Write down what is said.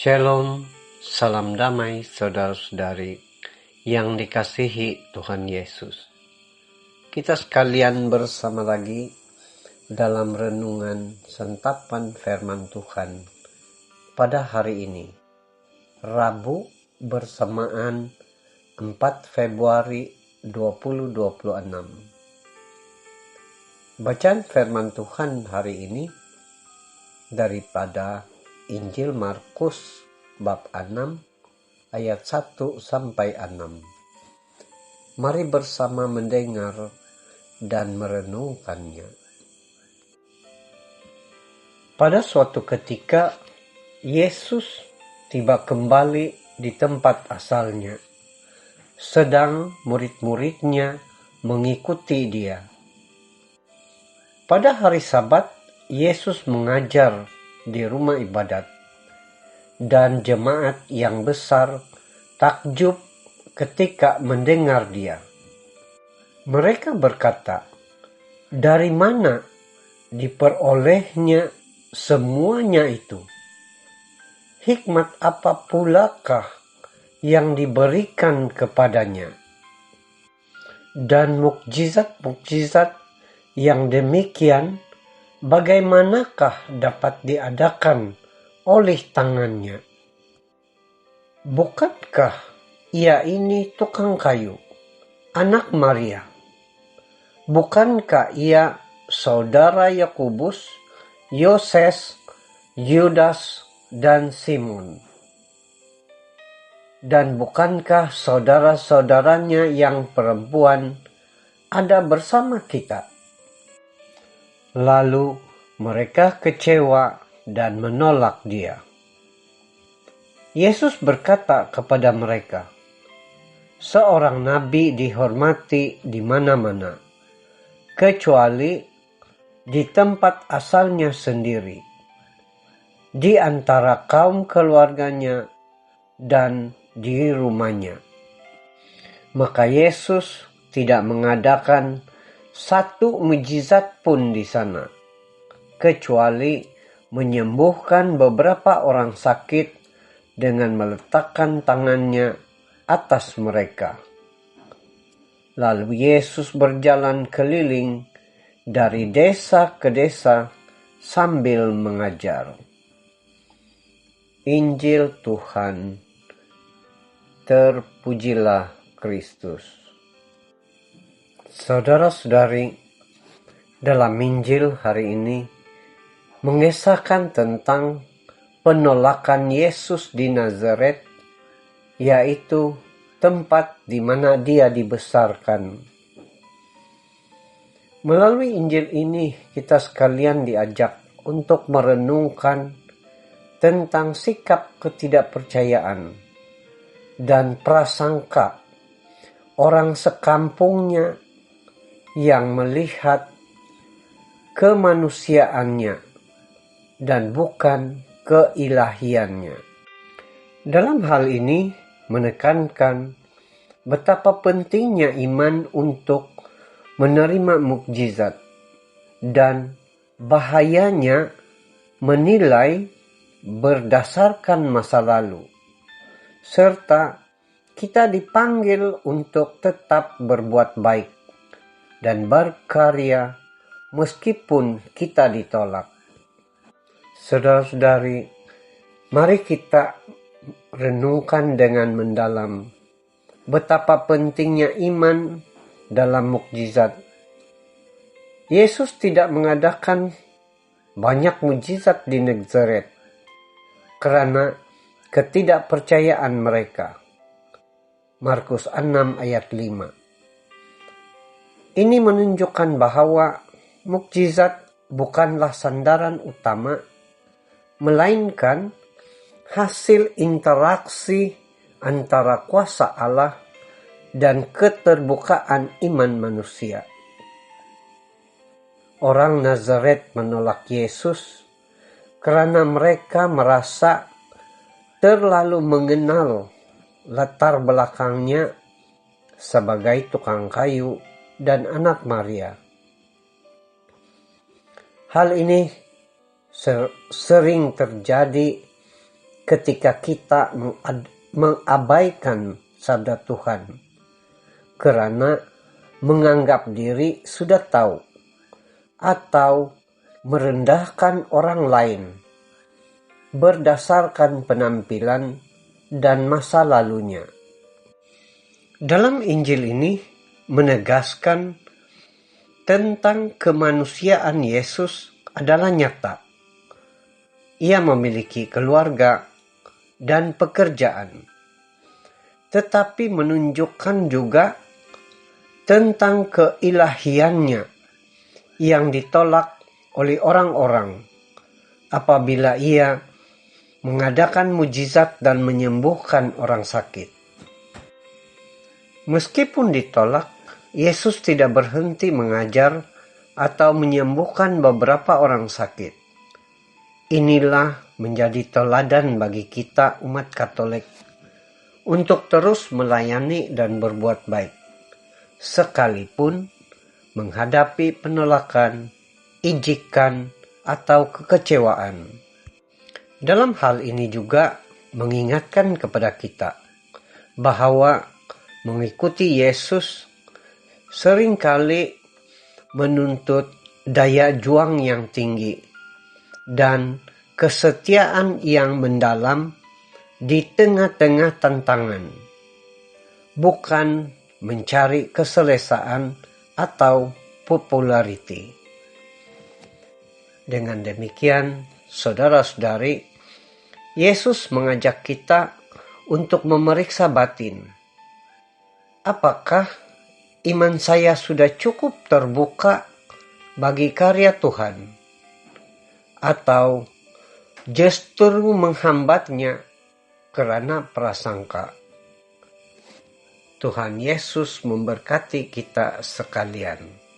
Shalom, salam damai saudara-saudari yang dikasihi Tuhan Yesus. Kita sekalian bersama lagi dalam renungan santapan firman Tuhan pada hari ini, Rabu bersamaan 4 Februari 2026. Bacaan firman Tuhan hari ini daripada Injil Markus bab 6 ayat 1 sampai 6. Mari bersama mendengar dan merenungkannya. Pada suatu ketika Yesus tiba kembali di tempat asalnya, sedang murid-muridnya mengikuti dia. Pada hari Sabat, Yesus mengajar di rumah ibadat, dan jemaat yang besar takjub ketika mendengar dia. Mereka berkata, "Dari mana diperolehnya semuanya itu? Hikmat apa pulakah yang diberikan kepadanya? Dan mukjizat-mukjizat yang demikian bagaimanakah dapat diadakan oleh tangannya? Bukankah ia ini tukang kayu, anak Maria? Bukankah ia saudara Yakobus, Yoses, Yudas, dan Simon? Dan bukankah saudara-saudaranya yang perempuan ada bersama kita?" Lalu mereka kecewa dan menolak dia. Yesus berkata kepada mereka, "Seorang nabi dihormati di mana-mana, kecuali di tempat asalnya sendiri, di antara kaum keluarganya dan di rumahnya." Maka Yesus tidak mengadakan satu mukjizat pun di sana, kecuali menyembuhkan beberapa orang sakit dengan meletakkan tangannya atas mereka. Lalu Yesus berjalan keliling dari desa ke desa sambil mengajar. Injil Tuhan, terpujilah Kristus. Saudara-saudari, dalam Injil hari ini mengisahkan tentang penolakan Yesus di Nazaret, yaitu tempat di mana dia dibesarkan. Melalui Injil ini kita sekalian diajak untuk merenungkan tentang sikap ketidakpercayaan dan prasangka orang sekampungnya yang melihat kemanusiaannya dan bukan keilahiannya. Dalam hal ini menekankan betapa pentingnya iman untuk menerima mukjizat dan bahayanya menilai berdasarkan masa lalu, serta kita dipanggil untuk tetap berbuat baik dan berkarya meskipun kita ditolak. Saudara-saudari, mari kita renungkan dengan mendalam betapa pentingnya iman dalam mukjizat. Yesus tidak mengadakan banyak mukjizat di Nazaret karena ketidakpercayaan mereka. Markus 6 ayat 5. Ini menunjukkan bahwa mukjizat bukanlah sandaran utama, melainkan hasil interaksi antara kuasa Allah dan keterbukaan iman manusia. Orang Nazaret menolak Yesus karena mereka merasa terlalu mengenal latar belakangnya sebagai tukang kayu dan anak Maria. Hal ini sering terjadi ketika kita mengabaikan sabda Tuhan karena menganggap diri sudah tahu atau merendahkan orang lain berdasarkan penampilan dan masa lalunya. Dalam Injil ini menegaskan tentang kemanusiaan Yesus adalah nyata. Ia memiliki keluarga dan pekerjaan, tetapi menunjukkan juga tentang keilahiannya yang ditolak oleh orang-orang apabila ia mengadakan mujizat dan menyembuhkan orang sakit. Meskipun ditolak, Yesus tidak berhenti mengajar atau menyembuhkan beberapa orang sakit. Inilah menjadi teladan bagi kita umat Katolik untuk terus melayani dan berbuat baik, sekalipun menghadapi penolakan, ejekan, atau kekecewaan. Dalam hal ini juga mengingatkan kepada kita bahwa mengikuti Yesus seringkali menuntut daya juang yang tinggi dan kesetiaan yang mendalam di tengah-tengah tantangan, bukan mencari keselesaan atau populariti. Dengan demikian, saudara-saudari, Yesus mengajak kita untuk memeriksa batin. Apakah iman saya sudah cukup terbuka bagi karya Tuhan? Atau justru menghambatnya karena prasangka? Tuhan Yesus memberkati kita sekalian.